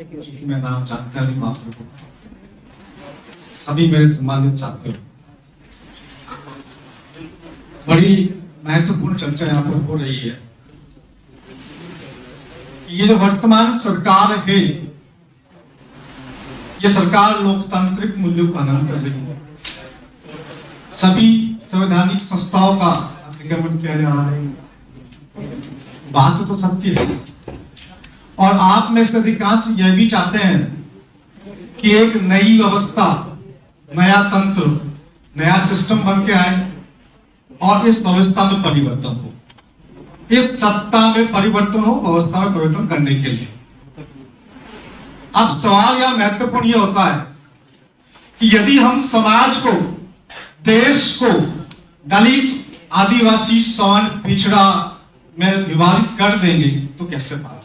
क्योंकि मैं नाम जानता नहीं हूं आप लोगों को। सभी मेरे सम्मानित साथियों, बड़ी महत्वपूर्ण चर्चा यहाँ पर हो रही है। ये जो वर्तमान सरकार है, ये सरकार लोकतांत्रिक मूल्यों का हनन कर रही है। सभी संवैधानिक संस्थाओं का अतिक्रमण किया जा रहा है। बात तो सत्य है, और आप में से अधिकांश यह भी चाहते हैं कि एक नई व्यवस्था, नया तंत्र, नया सिस्टम बन के आए और इस व्यवस्था में परिवर्तन हो, इस सत्ता में परिवर्तन हो, व्यवस्था में परिवर्तन करने के लिए। अब सवाल यह महत्वपूर्ण यह होता है कि यदि हम समाज को, देश को दलित, आदिवासी, सवर्ण, पिछड़ा में विभाजित कर देंगे तो कैसे बात?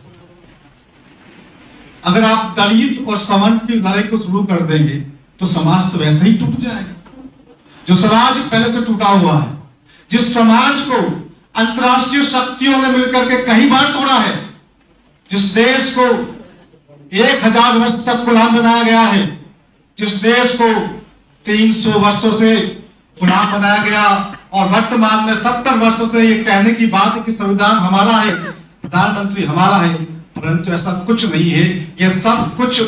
अगर आप दलित और सवर्ण की लड़ाई को शुरू कर देंगे तो समाज तो वैसे ही टूट जाएगा। जो समाज पहले से टूटा हुआ है, जिस समाज को अंतर्राष्ट्रीय शक्तियों ने मिलकर के कई बार तोड़ा है, जिस देश को 1000 वर्ष तक गुलाम बनाया गया है, जिस देश को 300 वर्षों से गुलाम बनाया गया और वर्तमान में 70 वर्षों से ये कहने की बात है कि संविधान हमारा है, प्रधानमंत्री हमारा है, परंतु ऐसा कुछ नहीं है। यह सब कुछ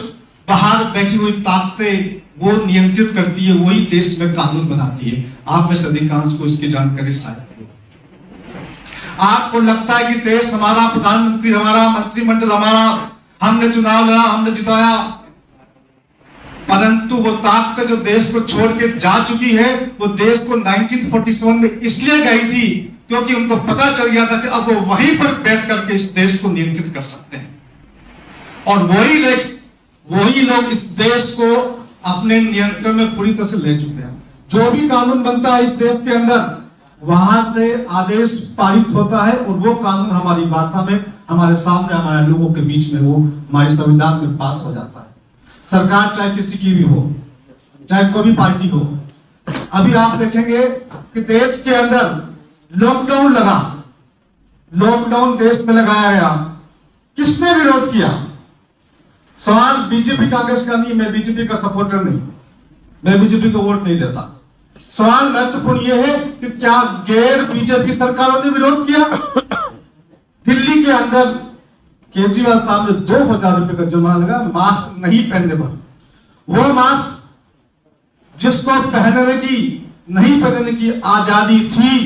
बाहर बैठी हुई ताकतें वो नियंत्रित करती है, वही देश में कानून बनाती है। आप में से अधिकांश को इसकी जानकारी शायद नहीं। आपको लगता है कि देश हमारा, प्रधानमंत्री हमारा, मंत्रिमंडल हमारा, हमने चुनाव लड़ा, हमने जिताया, परंतु वो ताकत जो देश को छोड़ के जा चुकी है, वो देश को 1947 में इसलिए गई थी क्योंकि उनको पता चल गया था कि अब वो वहीं पर बैठ करके इस देश को नियंत्रित कर सकते हैं, और वही लोग इस देश को अपने नियंत्रण में पूरी तरह से ले चुके हैं। जो भी कानून बनता है इस देश के अंदर, वहां से आदेश पारित होता है और वो कानून हमारी भाषा में, हमारे सामने, हमारे लोगों के बीच में वो हमारे संविधान में पास हो जाता है। सरकार चाहे किसी की भी हो, चाहे कोई भी पार्टी हो। अभी आप देखेंगे कि देश के अंदर लॉकडाउन लगा, लॉकडाउन देश में लगाया गया, किसने विरोध किया? सवाल बीजेपी कांग्रेस का नहीं, मैं बीजेपी का सपोर्टर नहीं, मैं बीजेपी को वोट नहीं देता। सवाल महत्वपूर्ण यह है कि क्या गैर बीजेपी सरकारों ने विरोध किया? दिल्ली के अंदर केजरीवाल साहब ने 2000 रुपए का जुर्माना लगा मास्क नहीं पहनने पर। वो मास्क जिसको पहनने की, नहीं पहनने की आजादी थी,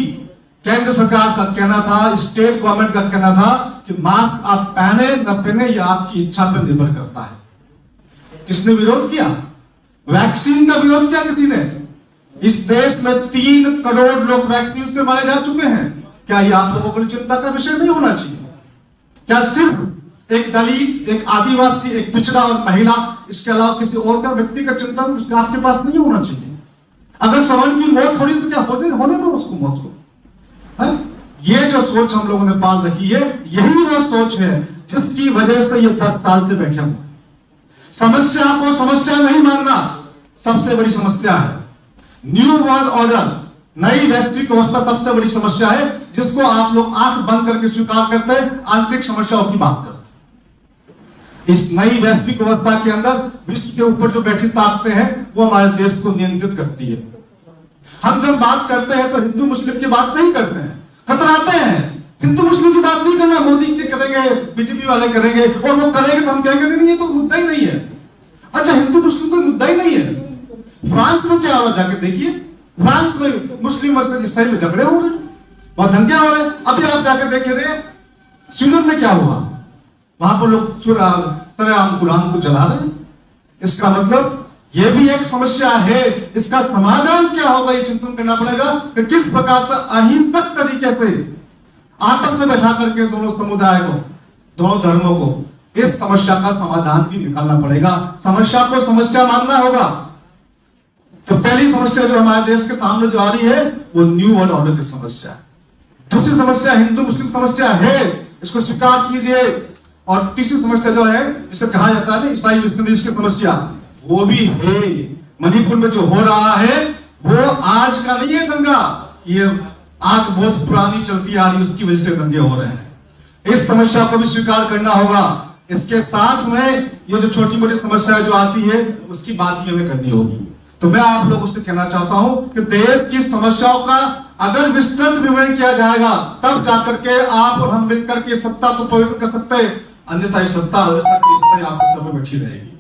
केंद्र सरकार का कहना था, स्टेट गवर्नमेंट का कहना था कि मास्क आप पहने न पहने ये आपकी इच्छा पर निर्भर करता है। किसने विरोध किया? वैक्सीन का विरोध किया किसी ने? इस देश में 3 करोड़ लोग वैक्सीन से मारे जा चुके हैं। क्या ये आप लोगों को चिंता का विषय नहीं होना चाहिए? क्या सिर्फ एक दलित, एक आदिवासी, एक पिछड़ा और महिला, इसके अलावा किसी और का व्यक्ति का चिंतन आपके पास नहीं होना चाहिए? अगर सवर्ण की मौत हो रही तो क्या होने दो उसको, मौत को। है? ये जो सोच हम लोगों ने पाल रखी है, यही वो सोच है जिसकी वजह से ये 10 साल से बैठे हुए। समस्या को समस्या नहीं मानना सबसे बड़ी समस्या है। न्यू वर्ल्ड ऑर्डर, नई वैश्विक व्यवस्था सबसे बड़ी समस्या है, जिसको आप लोग आंख बंद करके स्वीकार करते हैं, आंतरिक समस्याओं की बात करते हैं। इस नई वैश्विक व्यवस्था के अंदर विश्व के ऊपर जो बैठी ताकतें हैं, वो हमारे देश को नियंत्रित करती है। हम जब बात करते हैं तो हिंदू मुस्लिम की बात नहीं करते हैं, कतराते हैं। हिंदू मुस्लिम की बात नहीं करना, मोदी जी करेंगे, बीजेपी वाले करेंगे, और वो करेंगे तो हम क्या करेंगे? ये तो मुद्दा ही नहीं है। अच्छा, हिंदू मुस्लिम कोई मुद्दा ही नहीं है। फ्रांस में क्या हो रहा जाके देखिए, फ्रांस में मुस्लिम ईसाई में झगड़े हो रहे हैं, बहुत दंगे हो रहे हैं। अभी आप जाकर देखिए स्वीडन में क्या हुआ, वहां पर लोग सरेआम कुरान को जला रहे हैं। इसका मतलब ये भी एक समस्या है। इसका समाधान क्या होगा, ये चिंतन करना पड़ेगा कि किस प्रकार से अहिंसक तरीके से आपस में बैठा करके दोनों समुदाय को, दोनों धर्मों को इस समस्या का समाधान भी निकालना पड़ेगा। समस्या को समस्या मानना होगा। तो पहली समस्या जो हमारे देश के सामने जो आ रही है, वो न्यू वर्ल्ड ऑर्डर की समस्या है। दूसरी समस्या हिंदू मुस्लिम समस्या है, इसको स्वीकार कीजिए। और तीसरी समस्या जो है, जिसे कहा जाता है ईसाई मिशनरीज की समस्या, वो भी है। मणिपुर में जो हो रहा है वो आज का नहीं है दंगा, ये आग बहुत पुरानी चलती आ रही, उसकी वजह से दंगे हो रहे हैं। इस समस्या को भी स्वीकार करना होगा। इसके साथ में ये जो छोटी मोटी समस्या जो आती है उसकी बात भी हमें करनी होगी। तो मैं आप लोगों से कहना चाहता हूं कि देश की समस्याओं का अगर विस्तृत विवरण किया जाएगा तब जाकर के आप और हम मिलकर के सत्ता को परिवर्तन कर सकते हैं, अन्यथा ये सत्ता व्यवस्था की स्थिति आपके सब में बैठी रहेगी।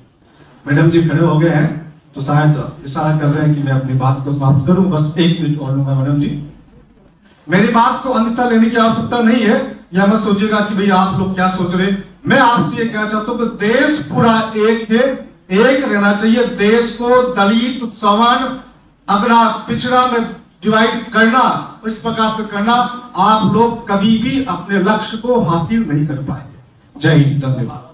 मैडम जी खड़े हो गए हैं तो शायद इशारा कर रहे हैं कि मैं अपनी बात को समाप्त करूं। बस 1 मिनट और लूंगा मैडम जी। मेरी बात को अन्यथा लेने की आवश्यकता नहीं है, या मत सोचिएगा कि भाई आप लोग क्या सोच रहे। मैं आपसे ये कहना चाहता हूं कि देश पूरा एक है, एक रहना चाहिए। देश को दलित, सवर्ण, अगड़ा, पिछड़ा में डिवाइड करना, इस प्रकार से करना, आप लोग कभी भी अपने लक्ष्य को हासिल नहीं कर पाएंगे। जय हिंद, धन्यवाद।